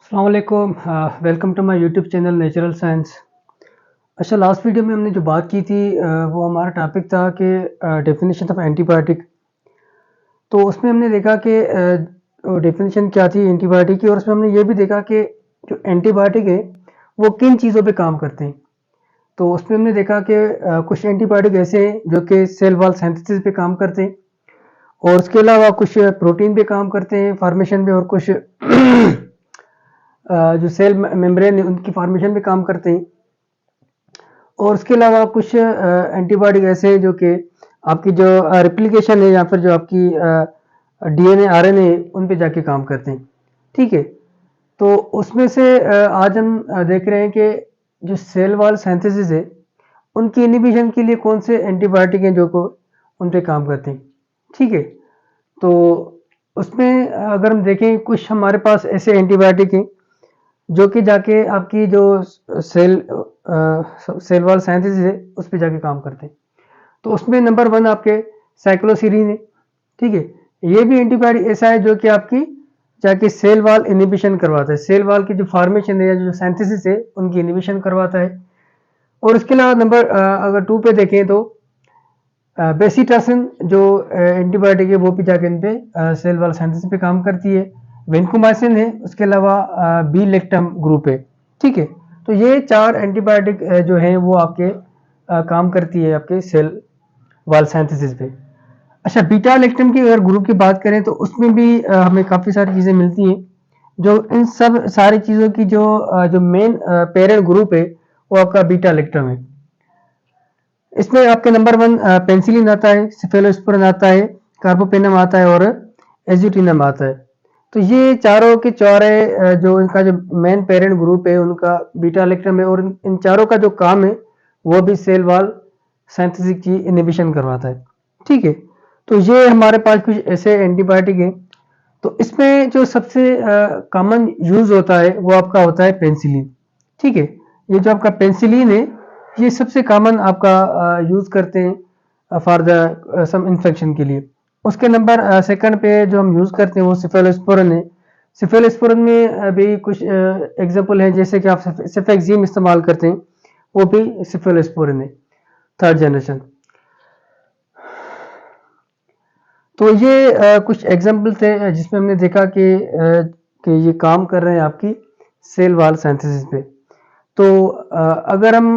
अस्सलाम वालेकुम। Welcome to my YouTube channel natural science. अच्छा, लास्ट वीडियो में हमने जो बात की थी वो हमारा टॉपिक था कि डेफिनेशन ऑफ एंटीबायोटिक। तो उसमें हमने देखा कि डेफिनेशन क्या थी एंटीबायोटिक की, और उसमें हमने ये भी देखा कि जो एंटीबायोटिक है वो किन चीज़ों पे काम करते हैं। तो उसमें हमने देखा कि कुछ एंटीबायोटिक ऐसे हैं जो कि सेल वॉल सिंथेसिस पे काम करते हैं, और उसके अलावा कुछ प्रोटीन पे काम करते हैं फॉर्मेशन पे, और कुछ जो सेल मेम्ब्रेन है उनकी फॉर्मेशन पे काम करते हैं। और उसके अलावा कुछ एंटीबायोटिक ऐसे हैं जो कि आपकी जो रेप्लिकेशन है या फिर जो आपकी डीएनए आरएनए उन पे जाके काम करते हैं। ठीक है, तो उसमें से आज हम देख रहे हैं कि जो सेल वॉल सिंथेसिस है उनकी इनहिबिशन के लिए कौन से एंटीबायोटिक हैं जो को उन पे काम करते हैं। ठीक है, तो उसमें अगर हम देखें कुछ हमारे पास ऐसे एंटीबायोटिक हैं जो कि जाके आपकी जो सेल वॉल सिंथेसिस है उस पे जाके काम करते हैं। तो उसमें नंबर 1 आपके साइक्लोसीरीन है। ठीक है, ये भी एंटीबायोटिक ऐसा है जो कि आपकी जाके सेल वॉल इनहिबिशन करवाता है, सेल वॉल की जो फॉर्मेशन है या जो सिंथेसिस है उनकी इनहिबिशन करवाता है। और इसके अलावा नंबर अगर 2 पे देखें तो बेसिटासिन जो एंटीबायोटिक है वो भी जाके इन पे सेल वॉल सिंथेसिस पे काम करती है। वेंकुमाइसिन है, उसके अलावा बी लेक्टम ग्रुप है। ठीक है, तो ये 4 एंटीबायोटिक जो हैं वो आपके काम करती है आपके सेल वॉल सिंथेसिस पे। अच्छा, बीटा लेक्टम की अगर ग्रुप की बात करें तो उसमें भी हमें काफ़ी सारी चीज़ें मिलती हैं। जो इन सब सारी चीज़ों की जो मेन पेरेंट ग्रुप है वो आपका बीटा लेक्टम है। इसमें आपके नंबर 1 पेनिसिलिन आता है, सेफेलोस्पोरिन आता है, कार्बापेनम आता है और एज़्यूटिनम आता है। तो ये चारों के चारे जो इनका जो मेन पेरेंट ग्रुप है उनका बीटा लेक्टम है, और इन चारों का जो काम है वो भी सेल वॉल सिंथेसिस की इनहिबिशन करवाता है। ठीक है, तो ये हमारे पास कुछ ऐसे एंटीबायोटिक हैं। तो इसमें जो सबसे कॉमन यूज होता है वो आपका होता है पेनिसिलिन। ठीक है, ये जो आपका पेनिसिलिन है ये सबसे कॉमन आपका यूज करते हैं फॉर द सम इन्फेक्शन के लिए। उसके नंबर सेकंड पे जो हम यूज करते हैं वो सिफेलोस्पोरिन है। सिफेलोस्पोरिन में भी कुछ एग्जांपल हैं, जैसे कि आप सेफेक्सिम इस्तेमाल करते हैं वो भी सिफेलोस्पोरिन है, थर्ड जनरेशन। तो ये कुछ एग्जाम्पल थे जिसमें हमने देखा कि ये काम कर रहे हैं आपकी सेल वॉल सिंथेसिस पे। तो अगर हम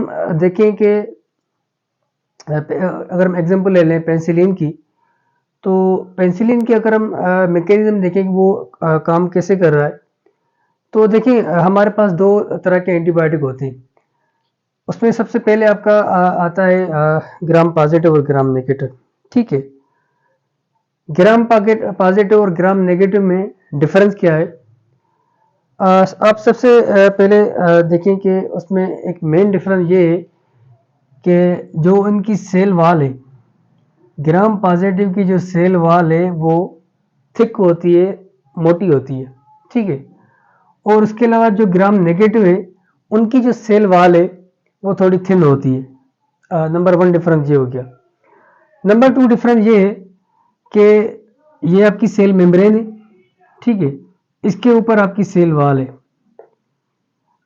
देखें कि अगर हम एग्जांपल ले लें पेनिसिलिन की, तो पेनिसिलिन की अगर हम मैकेनिज्म देखें कि वो काम कैसे कर रहा है, तो देखिए हमारे पास दो तरह के एंटीबायोटिक होते हैं। उसमें सबसे पहले आपका आता है ग्राम पॉजिटिव और ग्राम नेगेटिव। ठीक है, ग्राम पॉजिटिव और ग्राम नेगेटिव में डिफरेंस क्या है? आप सबसे पहले देखें कि उसमें एक मेन डिफरेंस ये है कि जो उनकी सेल वॉल है, ग्राम पॉजिटिव की जो सेल वॉल है वो थिक होती है, मोटी होती है। ठीक है, और उसके अलावा जो ग्राम नेगेटिव है उनकी जो सेल वॉल है वो थोड़ी थिन होती है। नंबर 1 डिफरेंस ये हो गया। नंबर 2 डिफरेंस ये है कि ये आपकी सेल मेम्ब्रेन है। ठीक है, इसके ऊपर आपकी सेल वॉल है।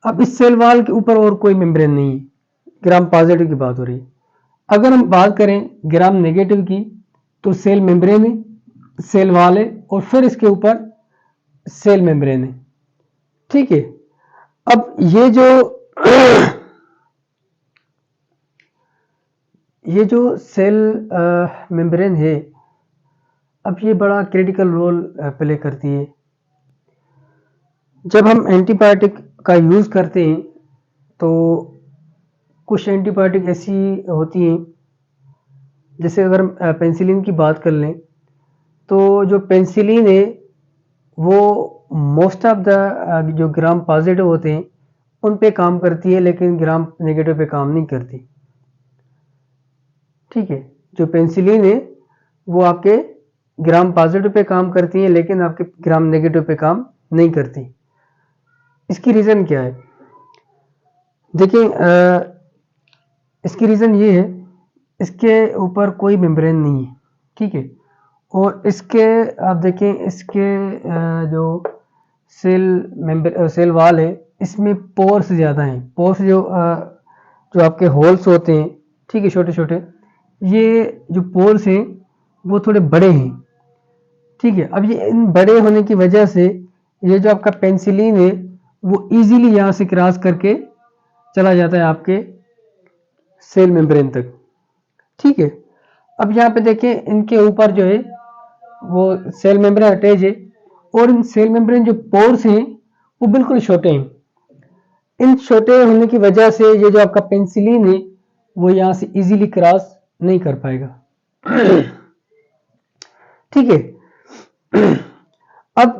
अब इस सेल वॉल के ऊपर और कोई मेम्ब्रेन नहीं है। ग्राम पॉजिटिव की बात हो रही है। अगर हम बात करें ग्राम नेगेटिव की, तो सेल मेम्ब्रेन है, सेल वॉल है, और फिर इसके ऊपर सेल मेम्ब्रेन है। ठीक है, अब ये जो सेल मेम्ब्रेन है, अब ये बड़ा क्रिटिकल रोल प्ले करती है। जब हम एंटीबायोटिक का यूज़ करते हैं तो कुछ एंटीबायोटिक ऐसी होती हैं, जैसे अगर हम पेनिसिलिन की बात कर लें, तो जो पेनिसिलिन है वो मोस्ट ऑफ द जो ग्राम पॉजिटिव होते हैं उन पे काम करती है, लेकिन ग्राम नेगेटिव पे काम नहीं करती। ठीक है, जो पेनिसिलिन है वो आपके ग्राम पॉजिटिव पे काम करती है, लेकिन आपके ग्राम नेगेटिव पे काम नहीं करती। इसकी रीज़न क्या है? देखिए इसकी रीज़न ये है, इसके ऊपर कोई मेम्ब्रेन नहीं है। ठीक है, और इसके आप देखें इसके जो सेल वाल है, इसमें पोर्स ज़्यादा हैं। पोर्स जो आपके होल्स होते हैं, ठीक है, छोटे छोटे, ये जो पोर्स हैं वो थोड़े बड़े हैं, ठीक है। अब ये इन बड़े होने की वजह से ये जो आपका पेनिसिलिन है वो इजीली यहाँ से क्रॉस करके चला जाता है आपके सेल मेम्ब्रेन तक, ठीक है। अब यहाँ पे देखें, इनके ऊपर जो है वो सेल मेम्ब्रेन अटैच है, और इन सेल मेम्ब्रेन जो पोर्स हैं वो बिल्कुल छोटे हैं। इन छोटे होने की वजह से ये जो आपका पेनिसिलिन है वो यहाँ से इजीली क्रॉस नहीं कर पाएगा, ठीक है। अब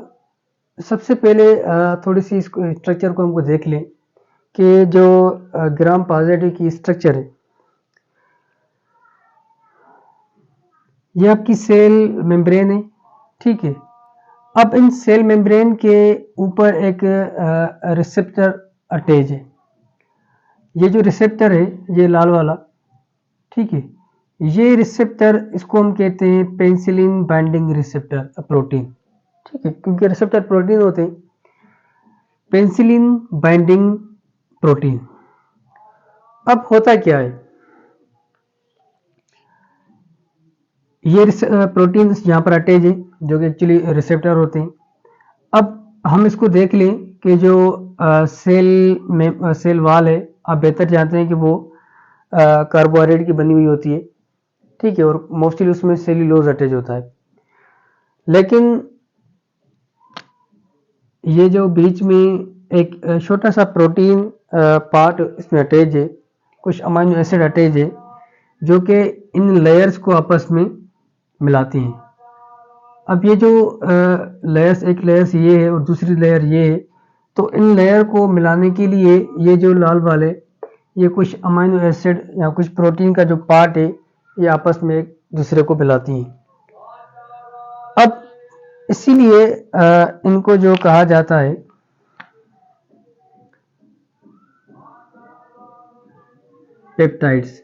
सबसे पहले थोड़ी सी इसको स्ट्रक्चर को हमको देख लें कि जो ग्राम पॉजिटिव की स्ट्रक्चर है, ये आपकी सेल मेम्ब्रेन है, ठीक है। अब इन सेल मेम्ब्रेन के ऊपर एक रिसेप्टर अटैच है। ये जो रिसेप्टर है, ये लाल वाला, ठीक है, ये रिसेप्टर, इसको हम कहते हैं पेनिसिलिन बाइंडिंग रिसेप्टर प्रोटीन, ठीक है, क्योंकि रिसेप्टर प्रोटीन होते हैं। Penicillin binding protein. अब होता क्या है, ये प्रोटीन यहाँ पर अटैच है जो कि एक्चुअली रिसेप्टर होते हैं। अब हम इसको देख लें कि जो सेल वाल है, आप बेहतर जानते हैं कि वो कार्बोहाइड्रेट की बनी हुई होती है, ठीक है, और मोस्टली उसमें सेल्यूलोज अटैच होता है। लेकिन ये जो बीच में एक छोटा सा प्रोटीन पार्ट इसमें अटैच है, कुछ अमाइनो एसिड अटैच है, जो कि इन लेयर्स को आपस में मिलाती हैं। अब ये जो लेयर्स, एक लेयर्स ये है और दूसरी लेयर ये है, तो इन लेयर को मिलाने के लिए ये जो लाल वाले, ये कुछ अमाइनो एसिड या कुछ प्रोटीन का जो पार्ट है, ये आपस में एक दूसरे को मिलाती हैं। अब इसीलिए इनको जो कहा जाता है पेप्टाइड्स।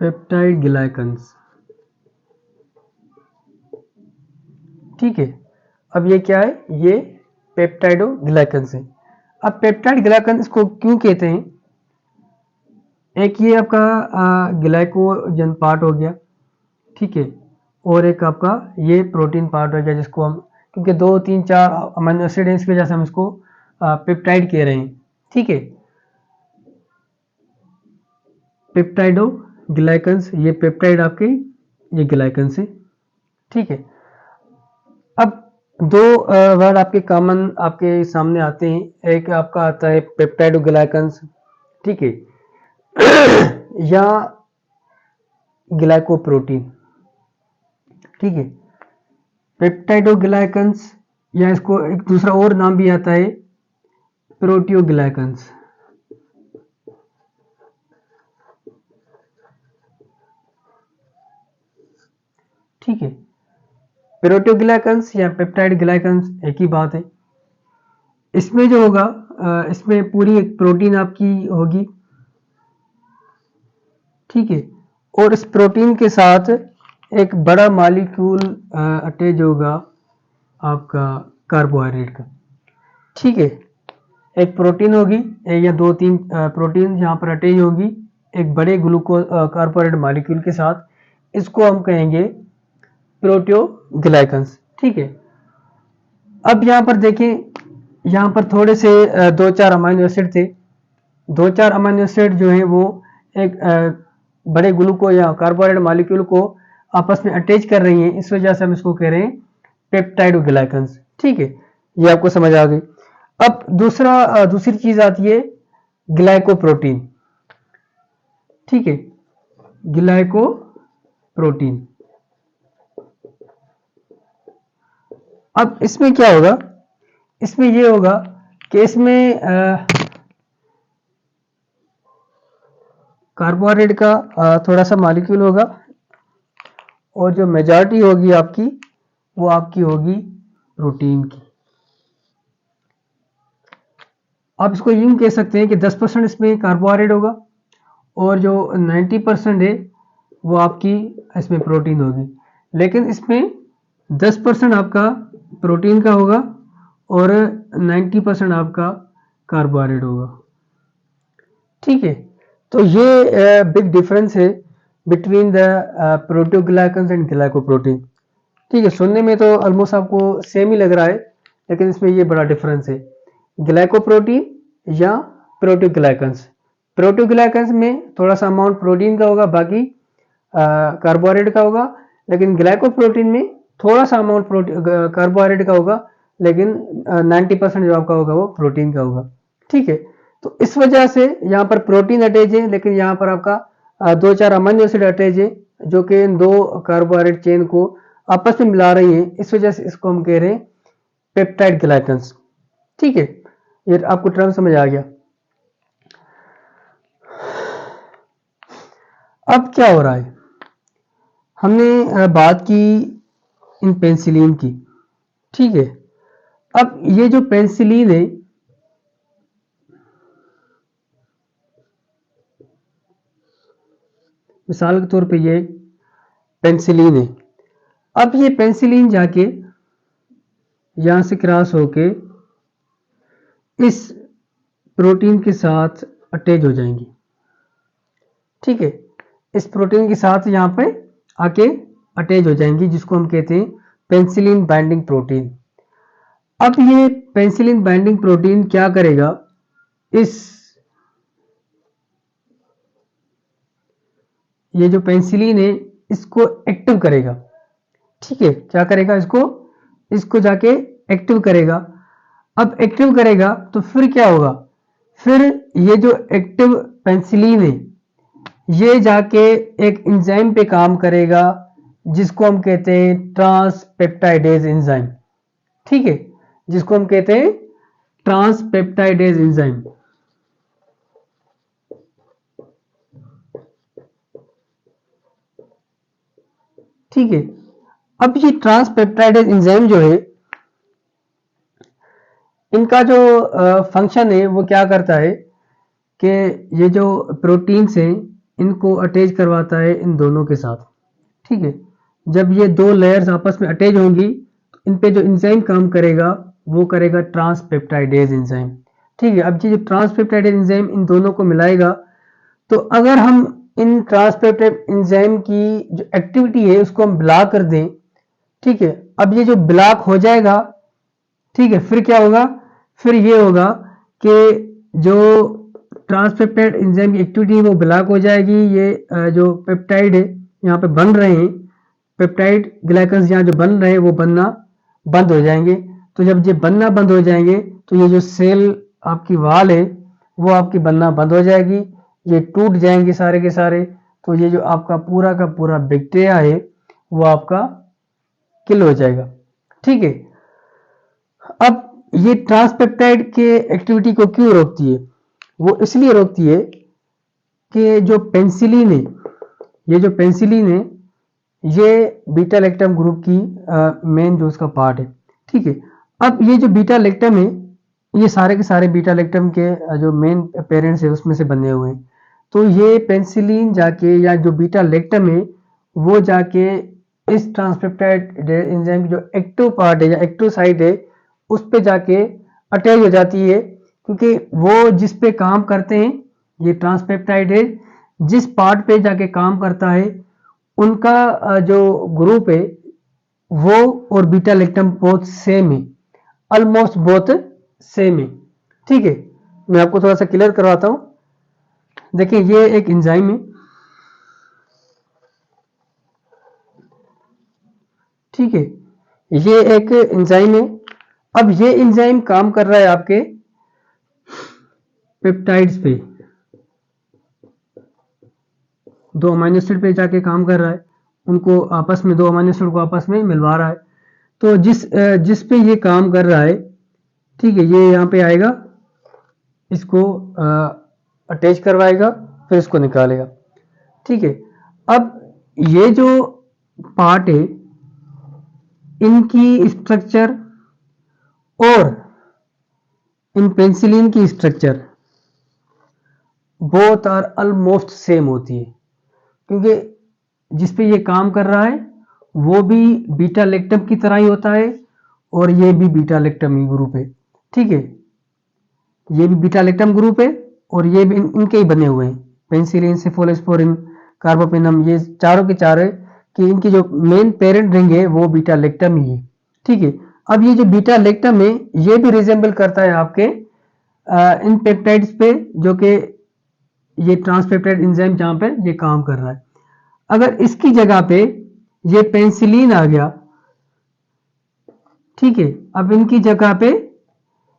पेप्टाइड ग्लाइकन्स, ठीक है। अब ये क्या है, ये पेप्टाइडोग्लाइकन्स है। अब पेप्टाइड ग्लाइकन इसको क्यों कहते हैं, एक ये आपका ग्लाइकोजन पार्ट हो गया, ठीक है, और एक आपका ये प्रोटीन पार्ट हो गया, जिसको हम, क्योंकि 2, 3, 4 अमीनो एसिड है, इसकी वजह से हम इसको पेप्टाइड कह रहे हैं, ठीक है। पेप्टाइडोग्लाइकन्स, ये पेप्टाइड आपके, ये ग्लाइकन्स है, ठीक है। अब दो वर्ड आपके कॉमन आपके सामने आते हैं, एक आपका आता है पेप्टाइडोग्लाइकन्स, ठीक है, या ग्लाइकोप्रोटीन, ठीक है। पेप्टाइडोग्लाइकन्स, या इसको एक दूसरा और नाम भी आता है प्रोटियोग्लाइकन्स, ठीक है। प्रोटियोग्लाइकन्स या पेप्टाइड ग्लाइकन्स एक ही बात है। इसमें जो होगा, इसमें पूरी एक प्रोटीन आपकी होगी, ठीक है, और इस प्रोटीन के साथ एक बड़ा मॉलिक्यूल अटैच होगा आपका कार्बोहाइड्रेट का, ठीक है। एक प्रोटीन होगी, एक या 2, 3 प्रोटीन यहाँ पर अटैच होगी एक बड़े ग्लूकोज कार्बोहाइड्रेट मॉलिक्यूल के साथ, इसको हम कहेंगे प्रोटियोग्लाइकन्स, ठीक है। अब यहाँ पर देखें, यहाँ पर थोड़े से 2-4 अमीनो एसिड थे, 2-4 अमीनो एसिड जो है वो एक बड़े ग्लूकोज या कार्बोहाइड्रेट मॉलिक्यूल को आपस में अटैच कर रही हैं, इस वजह से हम इसको कह रहे हैं पेप्टाइडोग्लाइकन्स, ठीक है, ये आपको समझ आ गई। अब दूसरी चीज आती है ग्लाइकोप्रोटीन, ठीक है, ग्लाइकोप्रोटीन। अब इसमें क्या होगा, इसमें ये होगा कि इसमें कार्बोहाइड्रेट का थोड़ा सा मॉलिक्यूल होगा, और जो मेजॉरिटी होगी आपकी, वो आपकी होगी प्रोटीन की। आप इसको यूं कह सकते हैं कि 10% इसमें कार्बोहाइड्रेट होगा, और जो 90% है वो आपकी इसमें प्रोटीन होगी, लेकिन इसमें 10% आपका प्रोटीन का होगा और 90% आपका कार्बोहाइड्रेट होगा। ठीक है, तो ये बिग डिफरेंस है बिटवीन द प्रोटीओग्लाइकन्स एंड ग्लाइकोप्रोटीन। ठीक है, सुनने में तो ऑलमोस्ट आपको सेम ही लग रहा है, लेकिन इसमें ये बड़ा डिफरेंस है, ग्लाइकोप्रोटीन या प्रोटीओग्लाइकन्स। प्रोटीओग्लाइकन्स में थोड़ा सा अमाउंट प्रोटीन का होगा, बाकी कार्बोहाइड्रेट का होगा, लेकिन ग्लाइकोप्रोटीन में थोड़ा सा अमाउंट कार्बोहाइड्रेट का होगा, लेकिन 90% जो आपका होगा वो प्रोटीन का होगा। ठीक है, तो इस वजह से यहाँ पर प्रोटीन अटैच है, लेकिन यहाँ पर आपका 2-4 अमीनो एसिड अटैच है, जो कि इन दो कार्बोहाइड्रेट चेन को आपस में मिला रही है। इस वजह से इसको हम कह रहे हैं पेप्टाइड ग्लाइकन्स। ठीक है, ये आपको टर्म समझ आ गया। अब क्या हो रहा है, हमने बात की इन पेनिसिलिन की। ठीक है, अब ये जो पेनिसिलिन है, मिसाल के तौर पे ये पेनिसिलिन है। अब ये पेनिसिलिन जाके यहां से क्रॉस होके इस प्रोटीन के साथ अटैच हो जाएंगी। ठीक है, इस प्रोटीन के साथ यहां पे आके अटैच हो जाएंगी, जिसको हम कहते हैं पेनिसिलिन बाइंडिंग प्रोटीन। अब ये पेनिसिलिन बाइंडिंग प्रोटीन क्या करेगा, ये जो पेनिसिलिन है इसको एक्टिव करेगा। ठीक है, क्या करेगा, इसको जाके एक्टिव करेगा। अब एक्टिव करेगा तो फिर क्या होगा, फिर ये जो एक्टिव पेनिसिलिन है ये जाके एक एंजाइम पे काम करेगा, जिसको हम कहते हैं ट्रांसपेप्टाइडेज एंजाइम। ठीक है, जिसको हम कहते हैं ट्रांसपेप्टाइडेज एंजाइम। ठीक है, अब ये ट्रांसपेप्टाइडेज एंजाइम जो है, इनका जो फंक्शन है वो क्या करता है कि ये जो प्रोटीन्स हैं इनको अटैच करवाता है इन दोनों के साथ। ठीक है, जब ये दो लेयर्स आपस में अटैच होंगी तो इन पे जो एंजाइम काम करेगा वो करेगा ट्रांसपेप्टाइडेज एंजाइम। ठीक है, अब ये जो ट्रांसपेप्टाइडेज एंजाइम इन दोनों को मिलाएगा, तो अगर हम इन ट्रांसपेप्टाइड एंजाइम की जो एक्टिविटी है उसको हम ब्लॉक कर दें, ठीक है, अब ये जो ब्लॉक हो जाएगा, ठीक है, फिर क्या होगा, फिर ये होगा कि जो ट्रांसपेप्टाइड एंजाइम की एक्टिविटी है वो ब्लॉक हो जाएगी। ये जो पेप्टाइड है यहाँ पे बन रहे हैं, पेप्टाइड ग्लाइकन्स यहाँ जो बन रहे हैं वो बनना बंद हो जाएंगे। तो जब ये बनना बंद हो जाएंगे तो ये जो सेल आपकी वाल है वो आपकी बनना बंद हो जाएगी, ये टूट जाएंगे सारे के सारे। तो ये जो आपका पूरा का पूरा बैक्टीरिया है वो आपका किल हो जाएगा। ठीक है, अब ये ट्रांसपेप्टाइड के एक्टिविटी को क्यों रोकती है, वो इसलिए रोकती है कि जो पेनिसिलिन है, ये जो पेनिसिलिन है ये बीटा लैक्टम ग्रुप की मेन जो उसका पार्ट है। ठीक है, अब ये जो बीटा लैक्टम है ये सारे के सारे बीटा लैक्टम के जो मेन पेरेंट्स है उसमें से बने हुए हैं। तो ये पेनिसिलिन जाके या जो बीटा लैक्टम है वो जाके इस ट्रांसपेप्टाइड एंजाइम की जो एक्टिव पार्ट है या एक्टिव साइट है उस पे जाके अटैच हो जाती है, क्योंकि वो जिस पे काम करते हैं, ये ट्रांसपेप्टाइड है जिस पार्ट पे जाके काम करता है उनका जो ग्रुप है वो और बीटा लैक्टम बोथ सेम है, ऑलमोस्ट बोथ सेम है। ठीक है, मैं आपको थोड़ा सा क्लियर करवाता हूं। देखिए ये एक एंजाइम है, ठीक है, ये एक एंजाइम है। अब ये एंजाइम काम कर रहा है आपके पेप्टाइड्स पे, दो अमीनो एसिड पे जाके काम कर रहा है, उनको आपस में दो अमीनो एसिड को आपस में मिलवा रहा है। तो जिस पे ये काम कर रहा है, ठीक है, ये यहाँ पे आएगा, इसको अटैच करवाएगा, फिर इसको निकालेगा। ठीक है, अब ये जो पार्ट है इनकी स्ट्रक्चर और इन पेनिसिलिन की structure both are almost same होती है, क्योंकि जिसपे ये काम कर रहा है वो भी बीटा लैक्टम की तरह ही होता है और ये भी बीटा लैक्टम ही ग्रुप है। ठीक है, ये भी बीटा लैक्टम ग्रुप है और ये भी इनके ही बने हुए हैं, पेनिसिलिन, सेफलोस्पोरिन, कार्बापेनम, ये चारों के चार है कि इनकी जो मेन पेरेंट रिंग है वो बीटा लैक्टम ही है। ठीक है, अब ये जो बीटा लैक्टम है ये भी रिजेंबल करता है आपके इन पेप्टाइड्स पे, जो कि ये ट्रांसपेप्टाइड एंजाइम जहां पे ये काम कर रहा है। अगर इसकी जगह पे ये पेनिसिलिन आ गया, ठीक है, अब इनकी जगह पे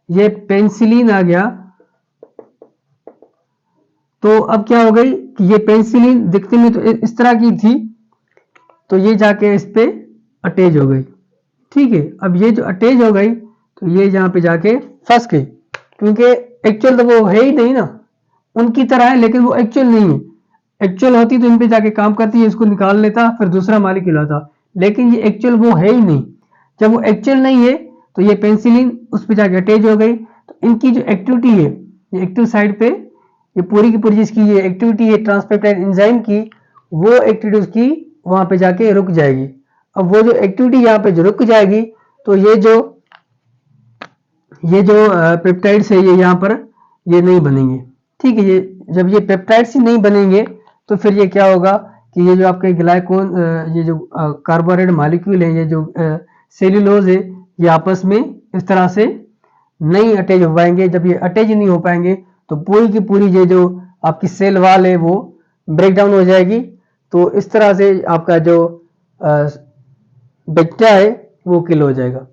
ये पेनिसिलिन आ गया, तो अब क्या हो गई कि ये पेनिसिलिन दिखने में तो इस तरह की थी, तो ये जाके इस पे अटैच हो गई। ठीक है, अब ये जो अटैच हो गई तो ये यहाँ पे जाके फंस गई, क्योंकि एक्चुअल तो वो है ही नहीं ना, उनकी तरह है लेकिन वो एक्चुअल नहीं है। एक्चुअल होती तो इन पे जाके काम करती है, इसको निकाल लेता, फिर दूसरा मालिक लाता, लेकिन ये एक्चुअल वो है ही नहीं। जब वो एक्चुअल नहीं है तो ये पेनिसिलिन उस पर जाके अटैच हो गई, तो इनकी जो एक्टिविटी है, ये एक्टिव साइड पे ये पूरी की पूरी जिसकी ये एक्टिविटी है ट्रांसपेप्टाइड एंजाइम की, वो एक्टिविटी उसकी वहां पे जाके रुक जाएगी। अब वो जो एक्टिविटी यहाँ पे जो रुक जाएगी, तो ये जो पेप्टाइड्स है ये यहाँ पर ये नहीं बनेंगे। ठीक है, ये जब ये पेप्टाइड्स ही नहीं बनेंगे तो फिर ये क्या होगा कि ये जो आपके ग्लाइकोन, ये जो कार्बोहाइड्रेट मॉलिक्यूल है, ये जो सेल्यूलोज है, ये आपस में इस तरह से नहीं अटैच हो पाएंगे। जब ये अटैच नहीं हो पाएंगे तो पूरी की पूरी ये जो आपकी सेल वॉल है वो ब्रेक डाउन हो जाएगी। तो इस तरह से आपका जो बैक्टीरिया है वो किल हो जाएगा।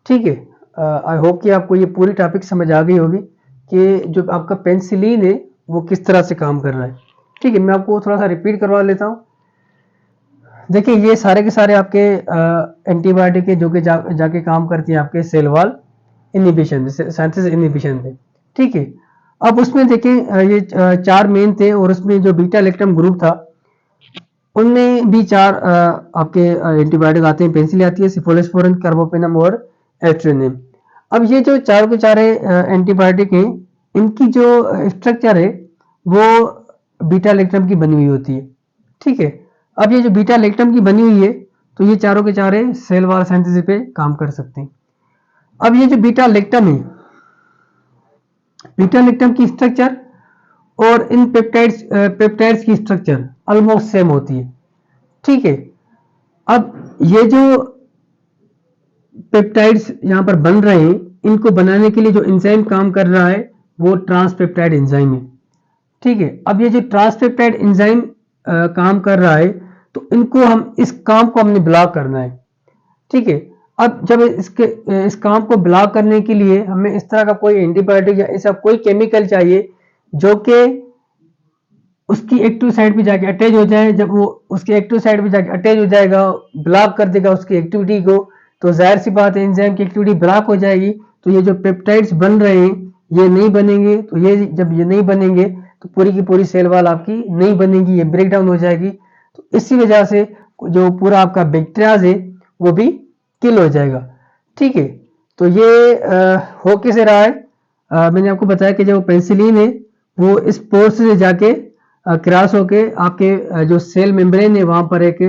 ठीक है, आई होप कि आपको ये पूरी टॉपिक समझ आ गई होगी कि जो आपका पेनिसिलिन है वो किस तरह से काम कर रहा है। ठीक है, मैं आपको थोड़ा सा रिपीट करवा लेता हूँ। देखिए, ये सारे के सारे आपके एंटीबायोटिक है जो कि जाके काम करती है आपके cell wall inhibition, synthesis inhibition पे। ठीक है, अब उसमें देखें ये चार मेन थे और उसमें जो बीटा लैक्टम ग्रुप था उनमें भी चार आपके एंटीबायोटिक आते हैं, पेनिसिलिन आती है, सेफलोस्पोरिन, कार्बापेनम और एस्ट्रेनिम। अब ये जो चारों के चार एंटीबायोटिक हैं, इनकी जो स्ट्रक्चर है वो बीटा लैक्टम की बनी हुई होती है। ठीक है, अब ये जो बीटा लैक्टम की बनी हुई है तो ये चारों के चार सेल वॉल सिंथेसिस पे काम कर सकते हैं। अब ये जो बीटा लैक्टम है, बीटा लैक्टम की स्ट्रक्चर और इन पेप्टाइड्स की स्ट्रक्चर ऑलमोस्ट सेम होती है। ठीक है, अब ये जो पेप्टाइड्स यहां पर बन रहे हैं, इनको बनाने के लिए जो एंजाइम काम कर रहा है वो ट्रांसपेप्टाइड एंजाइम है। ठीक है, अब ये जो ट्रांसपेप्टाइड एंजाइम काम कर रहा है तो इनको हम इस काम को हमने ब्लॉक करना है। ठीक है, अब जब इस काम को ब्लॉक करने के लिए हमें इस तरह का कोई एंटीबायोटिक या ऐसा कोई केमिकल चाहिए जो कि उसकी एक्टिव साइड पे जाके अटैच हो जाए। जब वो उसकी एक्टिव साइड पे जाके अटैच हो जाएगा, ब्लॉक कर देगा उसकी एक्टिविटी को, तो जाहिर सी बात है एंजाइम की एक्टिविटी ब्लॉक हो जाएगी। तो ये जो पेप्टाइड्स बन रहे हैं ये नहीं बनेंगे, तो ये जब ये नहीं बनेंगे तो पूरी की पूरी सेल वॉल आपकी नहीं बनेगी, ये ब्रेक डाउन हो जाएगी। तो इसी वजह से जो पूरा आपका बैक्टीरियाज है वो भी किल हो जाएगा। ठीक है, तो ये हो कैसे रहा है, मैंने आपको बताया कि जो पेनिसिलिन है वो इस पोर्स से जाके क्रॉस होके आपके जो सेल मेम्ब्रेन है वहां पर एक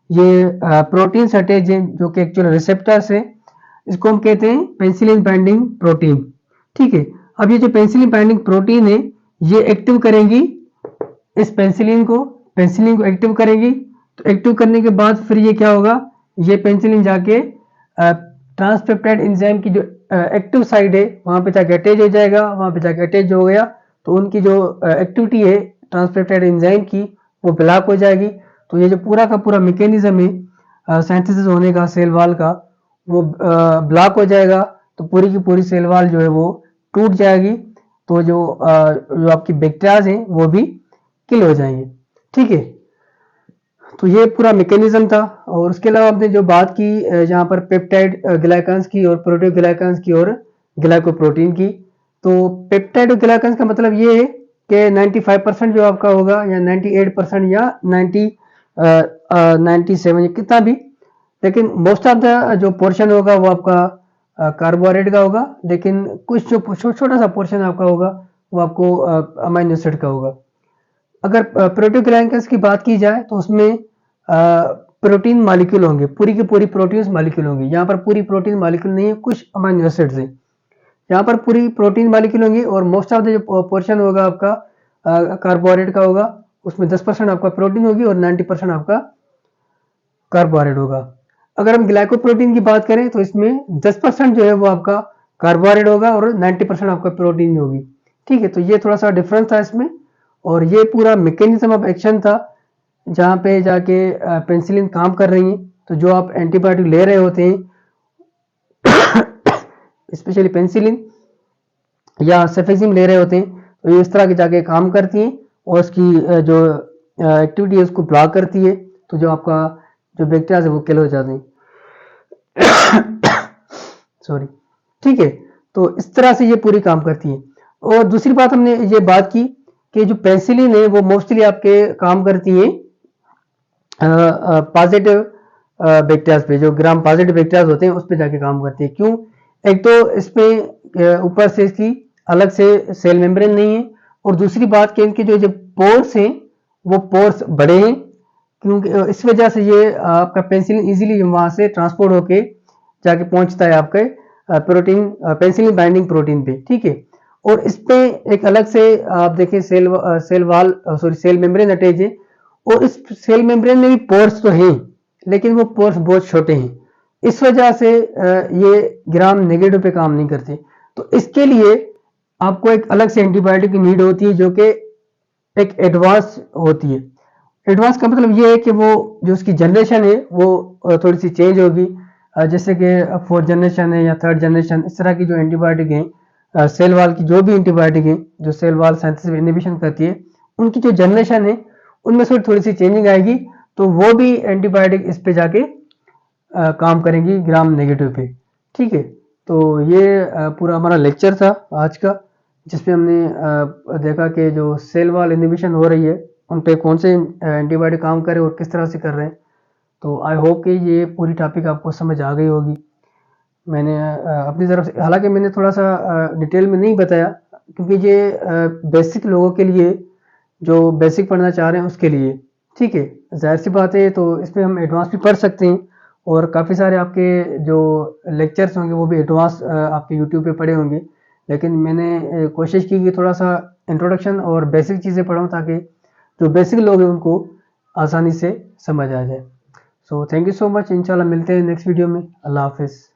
ये प्रोटीन अटैच है जो कि एक्चुअल रिसेप्टर्स है, इसको हम कहते हैं पेनिसिलिन बाइंडिंग प्रोटीन। ठीक है, अब ये जो पेनिसिलिन बाइंडिंग प्रोटीन है ये एक्टिव करेंगी इस पेनिसिलिन को एक्टिव करेंगी। तो एक्टिव करने के बाद फिर ये क्या होगा, ये पेनिसिलिन जाके ट्रांसपेप्टाइड एंजाइम की जो एक्टिव साइड है वहां पे जाके अटैच हो जाएगा। वहां पे जाके अटैच हो गया तो उनकी जो एक्टिविटी है ट्रांसपेप्टाइड एंजाइम की वो ब्लॉक हो जाएगी। तो ये जो पूरा का पूरा मैकेनिज्म है सिंथेसिस होने का सेल वॉल का वो ब्लॉक हो जाएगा। तो पूरी की पूरी सेल वॉल जो है वो टूट जाएगी। तो जो आपकी बैक्टीरियाज हैं वो भी किल हो जाएंगे। ठीक है, तो ये पूरा मैकेनिज्म था। और उसके अलावा हमने जो बात की यहाँ पर पेप्टाइड ग्लाइकान्स की और प्रोटीओग्लाइकान्स की और ग्लाइकोप्रोटीन की, तो पेप्टाइड और ग्लाइकान्स का मतलब ये है कि 95% जो आपका होगा या 98% या 97 कितना भी, लेकिन मोस्ट ऑफ द जो पोर्शन होगा वो आपका कार्बोहाइड्रेट का होगा, लेकिन कुछ जो छोटा सा पोर्शन आपका होगा वो आपको अमीनो एसिड का होगा। अगर प्रोटीग्लाइकन्स की बात की जाए तो उसमें प्रोटीन मॉलिक्यूल होंगे, पूरी की पूरी प्रोटीन मॉलिक्यूल होंगी। यहाँ पर पूरी प्रोटीन मॉलिक्यूल नहीं है, कुछ अमीनो एसिड्स हैं। यहाँ पर पूरी प्रोटीन मॉलिक्यूल होंगी और मोस्ट ऑफ द जो पोर्शन होगा आपका कार्बोहाइड्रेट का होगा, उसमें 10% आपका प्रोटीन होगी और 90% आपका कार्बोहाइड्रेट होगा। अगर हम ग्लाइकोप्रोटीन की बात करें तो इसमें 10% जो है वो आपका कार्बोहाइड्रेट होगा और 90% आपका प्रोटीन होगी। ठीक है, तो ये थोड़ा सा डिफरेंस था इसमें, और ये पूरा मैकेनिज्म ऑफ एक्शन था जहाँ पे जाके पेनिसिलिन काम कर रही है। तो जो आप एंटीबायोटिक ले रहे होते हैं स्पेशली पेनिसिलिन या सेफेक्सिम ले रहे होते हैं, तो ये इस तरह के जाके काम करती हैं और उसकी जो एक्टिविटी है उसको ब्लॉक करती है, तो जो आपका जो बैक्टीरिया है वो किल हो जाते हैं। सॉरी। ठीक है, तो इस तरह से ये पूरी काम करती है। और दूसरी बात हमने ये बात की कि जो पेनिसिलिन है वो मोस्टली आपके काम करती है पॉजिटिव बैक्टीरिया पे, जो ग्राम पॉजिटिव बैक्टीरिया होते हैं उस पे जाके काम करती है। क्यों? एक तो इसमें ऊपर से इसकी अलग से सेल मेम्ब्रेन नहीं है, और दूसरी बात कि इनके जो पोर्स हैं वो पोर्स बड़े हैं, क्योंकि इस वजह से ये आपका पेनिसिलिन इजीली वहां से ट्रांसपोर्ट होके जाके पहुंचता है आपके प्रोटीन पेनिसिलिन बाइंडिंग प्रोटीन पे। ठीक है, और इस पे एक अलग से आप देखें सेल मेम्ब्रेन अटैच है, और इस सेल मेम्ब्रेन में भी पोर्स तो हैं लेकिन वो पोर्स बहुत छोटे हैं, इस वजह से ये ग्राम नेगेटिव पे काम नहीं करते। तो इसके लिए आपको एक अलग से एंटीबायोटिक की नीड होती है जो कि एक एडवांस होती है। एडवांस का मतलब ये है कि वो जो उसकी जनरेशन है वो थोड़ी सी चेंज होगी, जैसे कि 4th जनरेशन है या 3rd जनरेशन, इस तरह की जो एंटीबायोटिक हैं सेल वॉल की, जो भी एंटीबायोटिक है जो सेल वॉल सिंथेसिस इनहिबिशन करती है, उनकी जो जनरेशन है उनमें थोड़ी सी चेंजिंग आएगी, तो वो भी एंटीबायोटिक इस पे जाके काम करेंगी ग्राम नेगेटिव पे। ठीक है, तो ये पूरा हमारा लेक्चर था आज का, जिसपे हमने देखा कि जो सेल वॉल इनहिबिशन हो रही है उन पे कौन से एंटीबायोटिक काम करे और किस तरह से कर रहे हैं। तो आई होप कि ये पूरी टॉपिक आपको समझ आ गई होगी। मैंने अपनी तरफ से, हालांकि मैंने थोड़ा सा डिटेल में नहीं बताया क्योंकि ये बेसिक लोगों के लिए, जो बेसिक पढ़ना चाह रहे हैं उसके लिए। ठीक है, जाहिर सी बात है, तो इसमें हम एडवांस भी पढ़ सकते हैं और काफ़ी सारे आपके जो लेक्चर्स होंगे वो भी एडवांस आपके यूट्यूब पे पढ़े होंगे, लेकिन मैंने कोशिश की कि थोड़ा सा इंट्रोडक्शन और बेसिक चीज़ें पढ़ाऊँ ताकि जो बेसिक लोग हैं उनको आसानी से समझ आ जाए। So thank you so much, इंशाल्लाह मिलते हैं नेक्स्ट वीडियो में। अल्लाह हाफिज़।